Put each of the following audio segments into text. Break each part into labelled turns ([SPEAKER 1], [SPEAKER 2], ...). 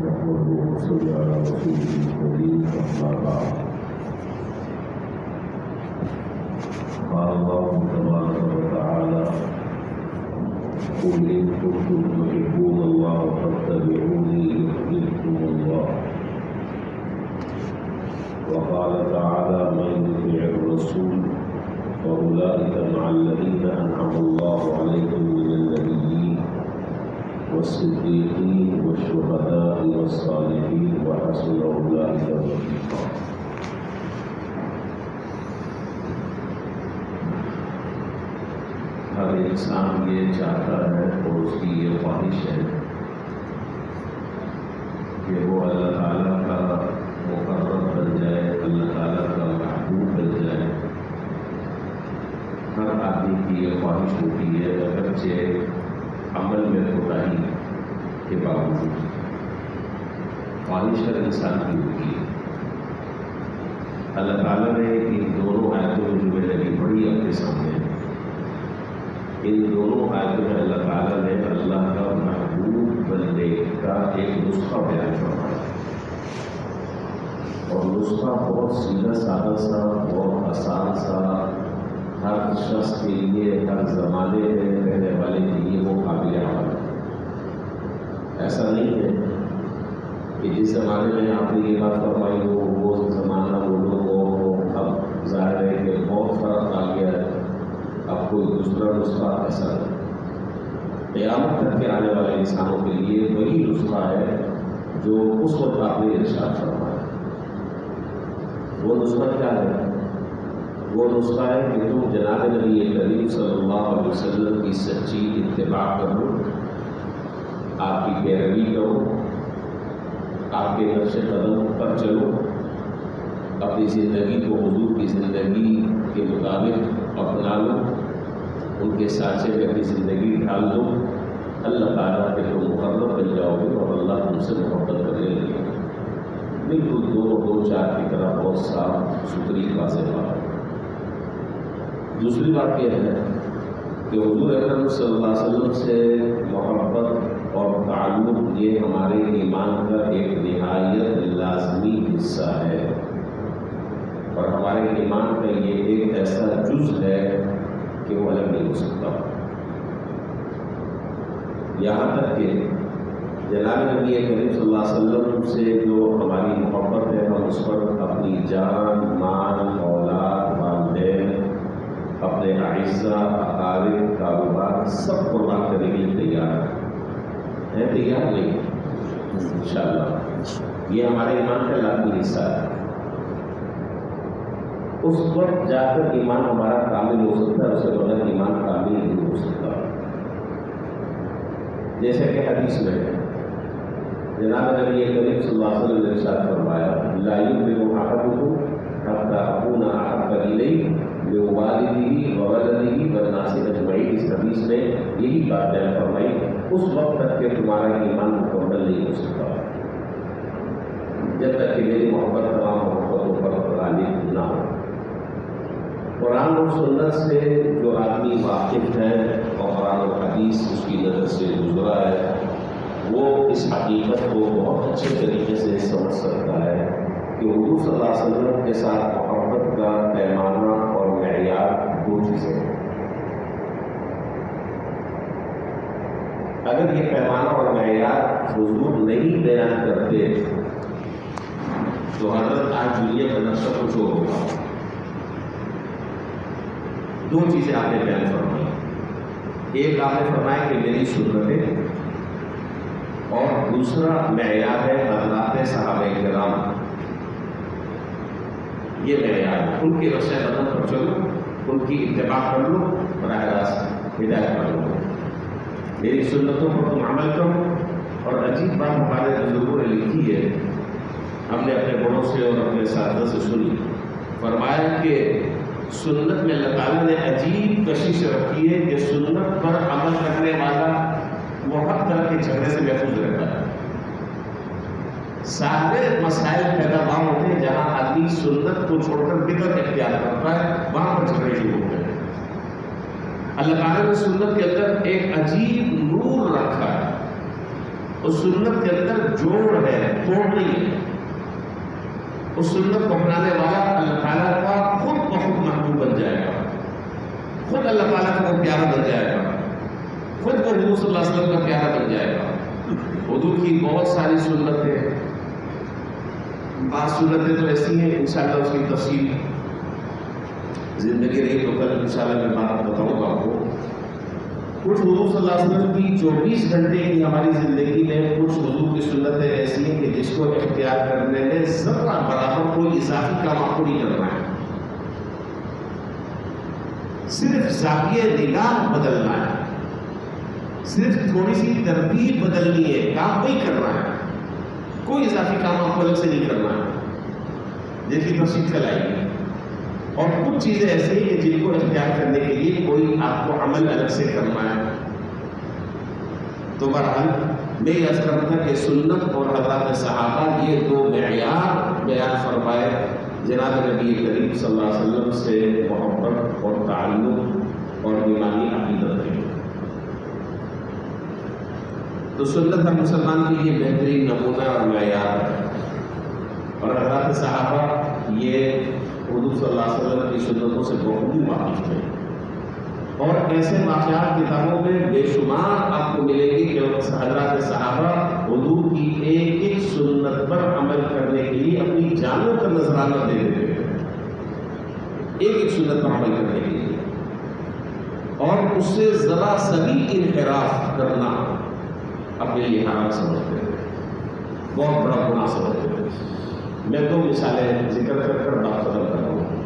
[SPEAKER 1] نحمده ونصلي على رسوله الكريم أما بعد. قال الله تبارك وتعالى: قل إن كنتم تحبون الله فاتبعوني يحببكم الله. وقال تعالى: من يطع الرسول فأولئك مع الذين أنعم الله عليهم من النبيين والصديقين والشهداء والصالحين وحسن أولئك رفيقا. ہر انسان یہ چاہتا ہے اور اس کی یہ خواہش ہے کہ وہ اللہ تعالیٰ کا مقرب بن جائے، اللہ تعالیٰ کا محبوب بن جائے. ہر آدمی کی یہ خواہش ہوتی ہے، اگرچہ عمل میں کوتاہی کے باوجود خواہش ہر انسان کی ہوتی ہے. اللہ تعالیٰ نے ان دونوں آیتوں میں جو میں نے ابھی پڑھی اپنے سامنے، ان دونوں آیتوں میں اللہ تعالیٰ نے اللہ کا محبوب بننے کا ایک نسخہ بیان فرمایا، اور نسخہ بہت سیدھا سادہ سا، بہت آسان سا، ہر شخص کے لیے، ہر زمانے میں رہنے والے کے لیے وہ قابل عمل ہے. ایسا نہیں ہے کہ جس زمانے میں آپ نے یہ بات فرمائی ہو وہ زمانہ وہ لوگ ہو، اب ظاہر ہے کہ بہت فرق آ گیا ہے، اب کوئی دوسرا نسخہ ایسا نہیں. قیامت تک کے آنے والے انسانوں کے لیے وہی نسخہ ہے جو اس وقت آپ نے ارشاد فرمایا. وہ نسخہ کیا ہے؟ وہ نسخہ ہے کہ تم جناب نبی کریم صلی اللہ علیہ وسلم کی سچی اتباع کرو، آپ کی پیروی کرو، آپ کے نقش قدم پر چلو، اپنی زندگی کو حضور کی زندگی کے مطابق اپنا لو، ان کے سانچے میں اپنی زندگی ڈھال دو. اللہ تعالیٰ کے تم مقرب بن جاؤ گے اور اللہ تم سے محبت کرنے لگے گا. بالکل دو چار کی طرح بہت صاف ستھری واضح بات. دوسری بات یہ ہے کہ حضور اکرم صلی اللہ علیہ وسلم سے محبت اور تعلق یہ ہمارے ایمان کا ایک نہایت لازمی حصہ ہے، اور ہمارے ایمان کا یہ ایک ایسا جز ہے کہ وہ الگ نہیں ہو سکتا. یہاں تک کہ جناب نبی کریم صلی اللہ علیہ وسلم سے جو ہماری محبت ہے، ہم اس پر اپنی جان، مال، اولاد، والدین، اپنے اعزہ، اقارب، کاروبار سب قربان کرنے کے لیے تیار ہیں. تیار نہیں؟ انشاءاللہ یہ ہمارے ایمان کا لازمی حصہ ہے. اس وقت جا کر ایمان ہمارا کامل ہو سکتا ہے، اس کے بغیر ایمان کامل نہیں ہو سکتا. جیسے کہ حدیث میں جناب نبی کریم صلی اللہ علیہ وسلم نے ارشاد فرمایا: لا یؤمن احدکم حتی اکون احب الیہ من والدہ وولدہ والناس اجمعین. اس حدیث میں یہی بات بیان فرمائی، اس وقت تک کہ تمہارا ایمان مکمل نہیں ہو سکتا جب تک کہ میری محبت تمام محبتوں پر غالب نہ ہو. قرآن و سنت سے جو آدمی واقف ہے اور قرآن و حدیث اس کی نظر سے گزرا ہے، وہ اس حقیقت کو بہت اچھے طریقے سے سمجھ سکتا ہے کہ حضور صلی اللہ علیہ وسلم کے ساتھ محبت کا پیمانہ اور معیار دو چیزیں ہیں. اگر یہ پیمانہ اور معیار حضور نہیں بیان کرتے تو حضرت آج دنیا کا نقشہ کچھ اور ہوگا. دو چیزیں آپ نے بیان فرمائی. ایک آپ نے فرمایا کہ میری سنتیں، اور دوسرا معیار ہے حضرات صحابہ کرام. یہ معیار ہے، ان کے نقش قدم پر چلو، ان کی اتباع کر لو، براہ راست ہدایت کر لو. میری سنتوں پر تم عمل کرو. اور عجیب بات ہمارے بزرگوں نے لکھی ہے، ہم نے اپنے بڑوں سے اور اپنے اساتذہ سے سنی. فرمایا کہ سنت میں اللہ تعالیٰ نے عجیب کشش رکھی ہے کہ سنت پر عمل کرنے والا وہ ہر طرح کے جھگڑے سے محفوظ رہتا ہے. سارے مسائل پیدا وہاں ہوتے ہیں جہاں آدمی سنت کو چھوڑ کر بدعت اختیار کرتا ہے، وہاں پر جھگڑے شروع ہوتے ہیں. اللہ تعالیٰ نے سنت کے اندر ایک عجیب نور رکھا ہے، اس سنت کے اندر جوڑ ہے، چھوڑ نہیں ہے. اس سنت کو اپنانے والا اللہ تعالیٰ کا خود بخود محبوب بن جائے گا، خود اللہ تعالیٰ کا وہ پیارا بن جائے گا، خود وہ حضور صلی اللہ علیہ وسلم کا پیارا بن جائے گا. حضور کی بہت ساری سنتیں، بعض سنتیں تو ایسی ہیں انشاءاللہ اس کی تفصیل زندگی رہی تو کل انشاءاللہ میں بات بتاؤں گا آپ کو. کچھ حضور صلی اللہ علیہ وسلم کی 24 گھنٹے کی ہماری زندگی میں کچھ حضور کی سنتیں ایسی ہیں کہ جس کو اختیار کرنے میں ذرا برابر کوئی اضافی کام آپ کو نہیں کرنا ہے، صرف زاویہ نگاہ بدلنا ہے، صرف تھوڑی سی ترتیب بدلنی ہے، کام وہی کرنا ہے، کوئی اضافی کام آپ کو الگ سے نہیں کرنا ہے. دیکھیے تفصیل کل آئے گی. اور کچھ چیزیں ایسی ہیں کہ جن کو اختیار کرنے کے لیے کوئی آپ کو عمل الگ سے کرنا ہے. تو بہرحال میں یہ عرض کرتا تھا کہ سنت اور حضرات صحابہ یہ دو معیار بیان فرمائے جناب نبی کریم صلی اللہ علیہ وسلم سے محبت اور تعلق اور ایمانی عقیدت ہے. تو سنت ہر مسلمان کے لیے بہترین نمونہ اور معیار ہے، اور حضرات صحابہ یہ حضور صلی اللہ علیہ وسلم کی سنتوں سے بہت واقف تھے. اور ایسے واقعات کتابوں میں بے شمار آپ کو ملے گی کہ حضرات صحابہ حضور کی ایک ایک سنت پر عمل کرنے کے لیے اپنی جانوں کا نذرانہ دے دیتے تھے، ایک ایک سنت پر عمل کرنے کے لیے، اور اس سے ذرا سا بھی انحراف کرنا اپنے لیے حرام سمجھتے تھے، بہت بڑا گناہ سمجھتے تھے. میں دو مثالیں ذکر کر کر بات ختم کر رہا ہوں.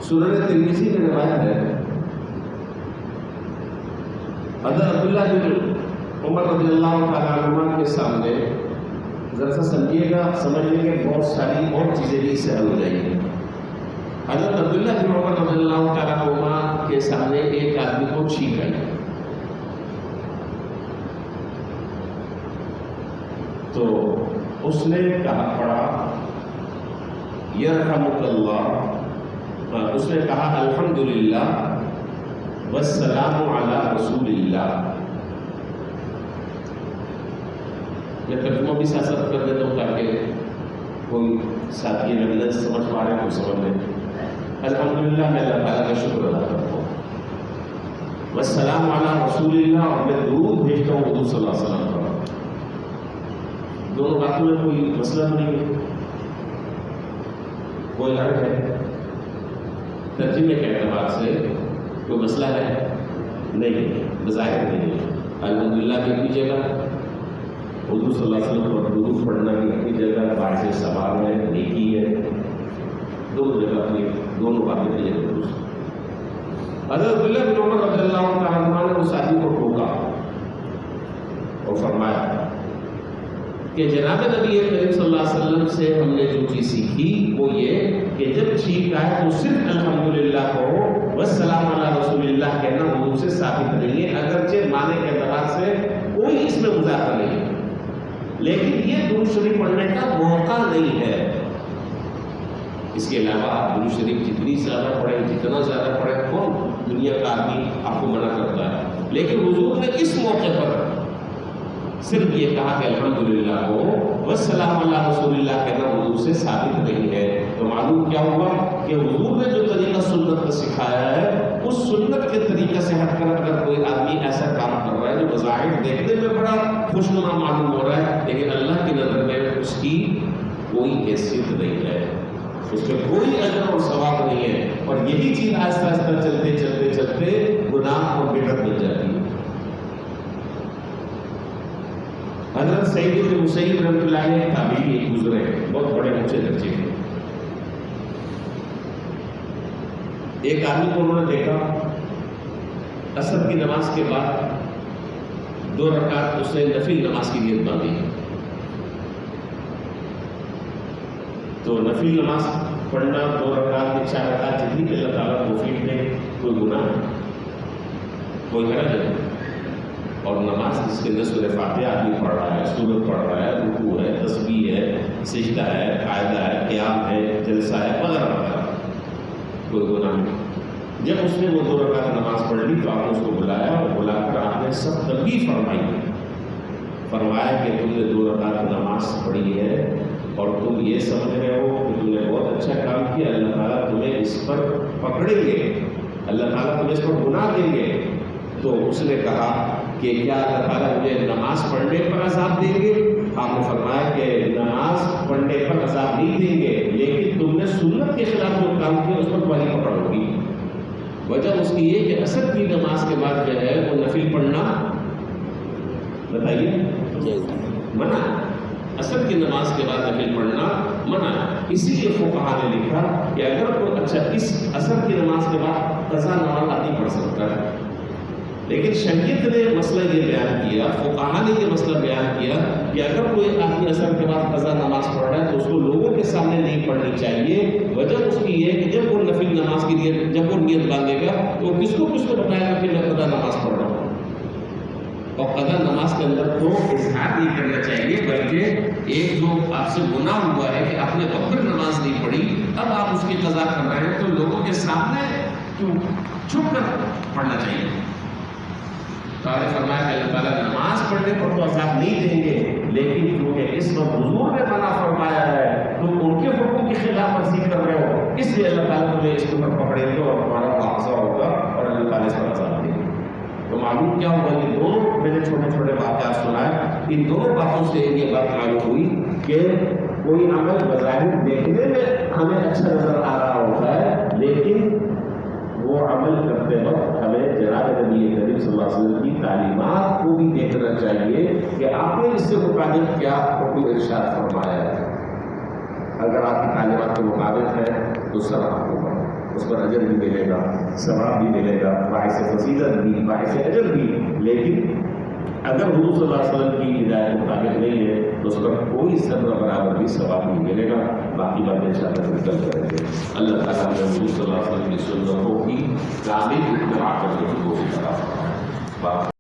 [SPEAKER 1] سنن ترمذی میں روایت ہے حضرت عبداللہ بن عمر رضی اللہ تعالیٰ عنہ کے سامنے، ذرا سا سمجھیے گا، سمجھ لیں گے بہت ساری اور چیزیں بھی اس سے حل ہو جائیں گی. حضرت عبداللہ بن عمر رضی اللہ تعالیٰ عنہ کے سامنے ایک آدمی کو چھینک آئی، تو اس نے کہا پڑھا یرحمک اللہ، اس نے کہا الحمدللہ والسلام علی رسول اللہ. میں ترجمہ بھی ساتھ کر دیتا ہوں تاکہ کوئی ساتھی اگر سمجھ پا رہے ہیں تو سمجھ لیں. الحمدللہ میں اللہ تعالیٰ کا شکر ادا کرتا ہوں، والسلام علی رسول اللہ، اور میں درود بھیجتا ہوں حضور صلی اللہ علیہ وسلم پر. دونوں باتوں میں کوئی مسئلہ نہیں ہے، کوئی حرج ہے، ترجمے کے اعتبار سے کوئی مسئلہ ہے نہیں، بظاہر نہیں ہے. الحمدللہ بھی اپنی جگہ، حضور صلی اللہ علیہ وسلم پر درود پڑھنا بھی اپنی جگہ، باعث ثواب ہے، نیکی ہے، دونوں جگہ اپنی، دونوں باتیں کی جگہ درست. حضرت عبداللہ بن عمر رضی اللہ تعالیٰ عنہ نے اس آدمی کو ٹوکا اور فرمایا کہ جناب نبی کریم صلی اللہ علیہ وسلم سے ہم نے جو چیز سیکھی وہ یہ کہ جب چھینک آئے تو صرف الحمدللہ کہو، والسلام علی رسول اللہ کہنا حضور سے ثابت نہیں ہے، اگرچہ معنی کے اعتبار سے کوئی اس میں مذاکرہ نہیں ہے، لیکن یہ درود شریف پڑھنے کا موقع نہیں ہے. اس کے علاوہ آپ درود شریف جتنی زیادہ پڑھیں، جتنا زیادہ پڑھیں، کون دنیا کا آدمی آپ کو منع کرتا ہے، لیکن حضور نے اس موقع پر صرف یہ کہا کہ الحمدللہ کو والسلام علی رسول اللہ کہنا حضور سے ثابت نہیں ہے. تو معلوم کیا ہوا کہ حضور نے جو طریقہ سنت کا سکھایا ہے اس سنت کے طریقے سے ہٹ کر اگر کوئی آدمی ایسا کام کر رہا ہے جو بظاہر دیکھنے میں بڑا خوشنما معلوم ہو رہا ہے، لیکن اللہ کی نظر میں اس کی کوئی حیثیت نہیں ہے، اس کے کوئی اجر اور ثواب نہیں ہے، اور یہی چیز آہستہ آہستہ چلتے چلتے چلتے گناہ اور بدعت بن جاتی ہے. حضرت سعید بن مسیب رحمۃ اللہ علیہ تابعی ایک گزرے، بہت بڑے اونچے درجے کے. ایک آدمی کو انہوں نے دیکھا عصر کی نماز کے بعد 2 رکعت اس نے نفل نماز کی نیت باندھی. تو نفل نماز پڑھنا 2 رکعت میں 4 رکعت جتنی کہ اللہ تعالیٰ توفیق دے، کوئی گناہ کوئی حرج ہے. اور نماز جس کے اندر سورہ فاتحہ آدمی پڑھ رہا ہے، سورت پڑھ رہا ہے، رکوع ہے، تسبیح ہے، سجدہ ہے، قاعدہ ہے، قیام ہے، جلسہ ہے، وغیرہ وغیرہ، کوئی گناہ نہیں. جب اس نے وہ 2 رکعت نماز پڑھ لی تو آپ نے اس کو بلایا، اور بلا کر آپ نے سب تنبیہ فرمائی، فرمایا کہ تم نے 2 رکعت نماز نماز پڑھی ہے اور تم یہ سمجھ رہے ہو کہ تم نے بہت اچھا کام کیا، اللہ تعالیٰ تمہیں اس پر پکڑیں گے، اللہ تعالیٰ تمہیں اس پر گناہ دیں گے، تو اس نے کہا کہ کیا اللہ تعالیٰ مجھے نماز پڑھنے پر عذاب دیں گے؟ آپ نے فرمایا کہ نماز پڑھنے پر عذاب نہیں دیں گے، لیکن تم نے سنت کے خلاف جو کام کیا اس پر تمہاری پکڑ ہوگی۔ وجہ اس کی یہ کہ عصر کی نماز کے بعد جو ہے وہ نفل پڑھنا بتائیے منع، عصر کی نماز کے بعد نفل پڑھنا منع۔ اسی لیے فقہا نے لکھا کہ اگر کوئی اچھا اس عصر کی نماز کے بعد قضا نماز آدمی پڑھ سکتا ہے، لیکن شریعت نے مسئلہ یہ بیان کیا، فقہا نے یہ مسئلہ بیان کیا کہ اگر کوئی آدمی عصر کے بعد قضا نماز پڑھ رہا ہے تو اس کو لوگوں کے سامنے نہیں پڑھنی چاہیے۔ وجہ اس کی یہ کہ جب وہ نفل نماز کی نیت، جب وہ نیت باندھے گا تو کس کو بتائے گا کہ میں قضا نماز پڑھ رہا ہوں؟ اور قضا نماز کے اندر تو اظہار نہیں کرنا چاہیے، بلکہ ایک جو آپ سے گناہ ہوا ہے کہ آپ نے وقت نماز نہیں پڑھی، اب آپ اس کی قضا کر رہے ہیں، تو لوگوں کے سامنے چھپ کر پڑھنا چاہیے۔ تو آپ نے فرمایا کہ اللہ تعالیٰ نماز پڑھنے پر تو عذاب نہیں دیں گے، لیکن کیونکہ اس وقت حضور نے منع فرمایا ہے تو ان کے حکم کی خلاف ورزی کر رہے ہو، اس لیے اللہ تعالیٰ تمہیں اس کے اوپر پکڑیں گے اور تمہارا معاوضہ ہوگا اور اللہ تعالیٰ اس پر عذاب دیں گے۔ تو معلوم کیا ہوا، یہ دونوں میں نے چھوٹے چھوٹے واقعات سنائے، ان دونوں باتوں سے یہ بات معلوم ہوئی کہ کوئی عمل بظاہر دیکھنے میں ہمیں اچھا نظر آ رہا ہوتا ہے، لیکن وہ عمل کرتے وقت ہمیں جناب نبی کریم صلی اللہ علیہ وسلم کی تعلیمات کو بھی دیکھنا چاہیے کہ آپ نے اس سے مطابق کیا حکم ارشاد فرمایا ہے۔ اگر آپ کی تعلیمات کے مطابق ہے تو ثواب ہوگا، اس پر اجر بھی ملے گا، ثواب بھی ملے گا، باعث فضیلت بھی، باعث اجر بھی۔ لیکن اگر حضور صلی اللہ علیہ وسلم کی ہدایت کے مطابق نہیں ہے تو اس پر کوئی ذرہ برابر بھی ثواب نہیں ملے گا۔ باقی باتیں انشاءاللہ نکل کریں گے۔ اللہ تعالیٰ نے حضور صلی اللہ علیہ وسلم کی سنتوں کی کامل اتباع کرنے کی توفیق عطا فرمائے۔